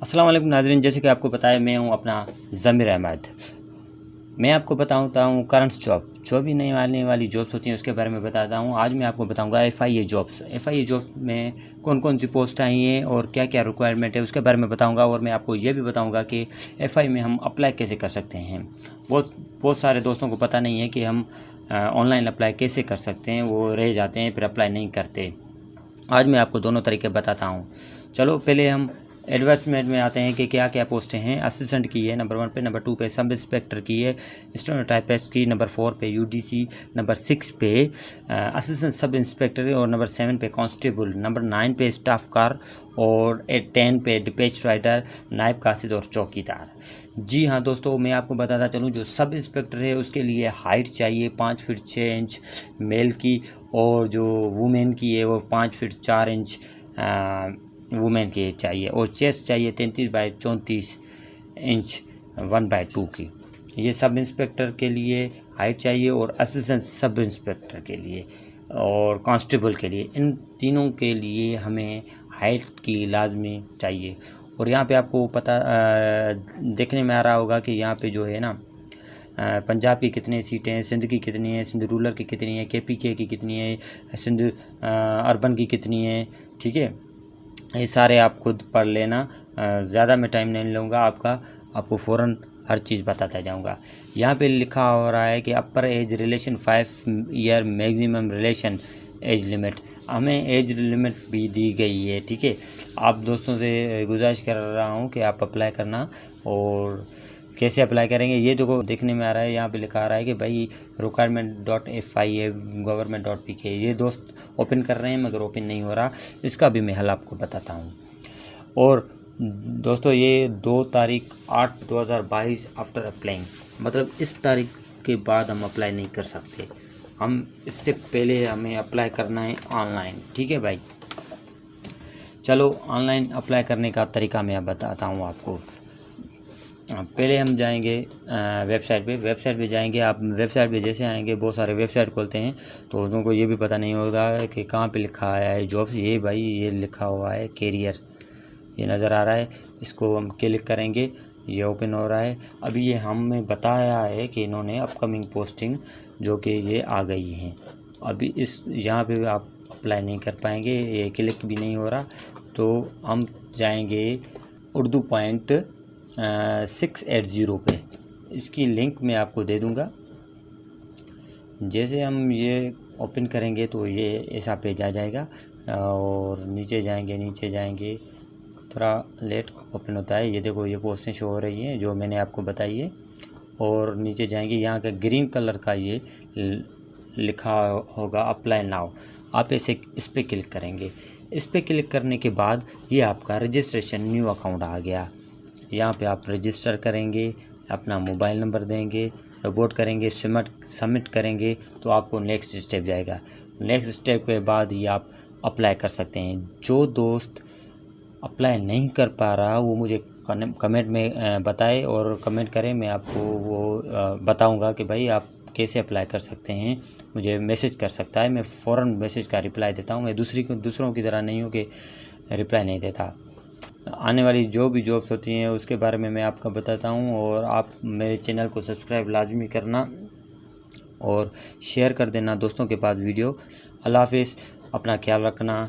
अस्सलाम वालेकुम नाज़रीन, जैसे कि आपको पता है मैं हूं अपना ज़मीर अहमद। मैं आपको बताता हूं करंट जॉब जो भी नई आने वाली जॉब्स होती हैं उसके बारे में बताता हूं। आज मैं आपको बताऊंगा FIA जॉब्स में कौन कौन सी पोस्ट आई हैं और क्या क्या रिक्वायरमेंट है उसके बारे में बताऊंगा। और मैं आपको ये भी बताऊंगा कि FI में हम अप्लाई कैसे कर सकते हैं। बहुत सारे दोस्तों को पता नहीं है कि हम ऑनलाइन अप्लाई कैसे कर सकते हैं, वो रह जाते हैं फिर अप्लाई नहीं करते। आज मैं आपको दोनों तरीके बताता हूँ। चलो पहले हम एडवर्टाइजमेंट में आते हैं कि क्या क्या पोस्टें हैं। असिस्टेंट की है नंबर 1 पे, नंबर 2 पे सब इंस्पेक्टर की है, स्टेनोटाइपिस्ट की नंबर 4 पे, UDC नंबर 6 पे असिस्टेंट सब इंस्पेक्टर, और नंबर 7 पे कांस्टेबल, नंबर 9 पे स्टाफ कार, और 10 पे डिपैच राइडर, नायब कासिद और चौकीदार। जी हाँ दोस्तों, मैं आपको बताता चलूँ जो सब इंस्पेक्टर है उसके लिए हाइट चाहिए 5 फीट 6 इंच मेल की, और जो वुमेन की है वो 5 फीट 4 इंच वुमेन की चाहिए, और चेस्ट चाहिए 33 बाई 34 इंच 1/2 की। ये सब इंस्पेक्टर के लिए हाइट चाहिए, और असिस्टेंट सब इंस्पेक्टर के लिए और कांस्टेबल के लिए, इन तीनों के लिए हमें हाइट की लाजमी चाहिए। और यहाँ पे आपको पता देखने में आ रहा होगा कि यहाँ पे जो है ना पंजाब की कितनी सीटें हैं, सिंध की कितनी है, सिंध रूरल की कितनी है, KPK की कितनी है, सिंध अर्बन की कितनी है। ठीक है, ये सारे आप खुद पढ़ लेना, ज़्यादा मैं टाइम नहीं लूँगा आपको फ़ौरन हर चीज़ बताता जाऊँगा। यहाँ पे लिखा हो रहा है कि अपर as relation 5 year maximum relation age limit, हमें एज लिमिट भी दी गई है। ठीक है, आप दोस्तों से गुजारिश कर रहा हूँ कि आप अप्लाई करना। और कैसे अप्लाई करेंगे ये देखो देखने में आ रहा है, यहाँ पे लिखा आ रहा है कि भाई requirement.FIA government.pk, ये दोस्त ओपन कर रहे हैं मगर ओपन नहीं हो रहा, इसका भी मैं हल आपको बताता हूँ। और दोस्तों ये 2 तारीख 8/2022 आफ्टर अप्लाइंग, मतलब इस तारीख के बाद हम अप्लाई नहीं कर सकते, हम इससे पहले हमें अप्लाई करना है ऑनलाइन। ठीक है भाई, चलो ऑनलाइन अप्लाई करने का तरीका मैं बताता हूँ आपको। पहले हम जाएंगे वेबसाइट पे जाएंगे। आप वेबसाइट पे जैसे आएंगे बहुत सारे वेबसाइट खोलते हैं, तो उनको ये भी पता नहीं होगा कि कहाँ पे लिखा है जॉब्स। ये भाई ये लिखा हुआ है कैरियर, ये नज़र आ रहा है, इसको हम क्लिक करेंगे, ये ओपन हो रहा है। अभी ये हमें बताया है कि इन्होंने अपकमिंग पोस्टिंग जो कि ये आ गई हैं। अभी इस यहाँ पे आप अप्लाई नहीं कर पाएंगे, ये क्लिक भी नहीं हो रहा। तो हम जाएंगे उर्दू पॉइंट 680 पे, इसकी लिंक मैं आपको दे दूंगा। जैसे हम ये ओपन करेंगे तो ये ऐसा पेज आ जाएगा, और नीचे जाएंगे थोड़ा लेट ओपन होता है। ये देखो ये पोस्टें शो हो रही हैं जो मैंने आपको बताई है। और नीचे जाएंगे, यहाँ का ग्रीन कलर का ये लिखा होगा अप्लाई नाउ, आप इस पर क्लिक करेंगे। इस पर क्लिक करने के बाद ये आपका रजिस्ट्रेशन न्यू अकाउंट आ गया। यहाँ पे आप रजिस्टर करेंगे, अपना मोबाइल नंबर देंगे, रिपोर्ट करेंगे, सबमिट करेंगे तो आपको नेक्स्ट स्टेप जाएगा। नेक्स्ट स्टेप के बाद ही आप अप्लाई कर सकते हैं। जो दोस्त अप्लाई नहीं कर पा रहा वो मुझे कमेंट में बताए और कमेंट करें, मैं आपको वो बताऊंगा कि भाई आप कैसे अप्लाई कर सकते हैं। मुझे मैसेज कर सकता है, मैं फ़ौरन मैसेज का रिप्लाई देता हूँ। मैं दूसरों की तरह नहीं हूँ कि रिप्लाई नहीं देता। आने वाली जो भी जॉब्स होती हैं उसके बारे में मैं आपको बताता हूँ। और आप मेरे चैनल को सब्सक्राइब लाजमी करना और शेयर कर देना दोस्तों के पास वीडियो। अल्लाह हाफिज़, अपना ख्याल रखना।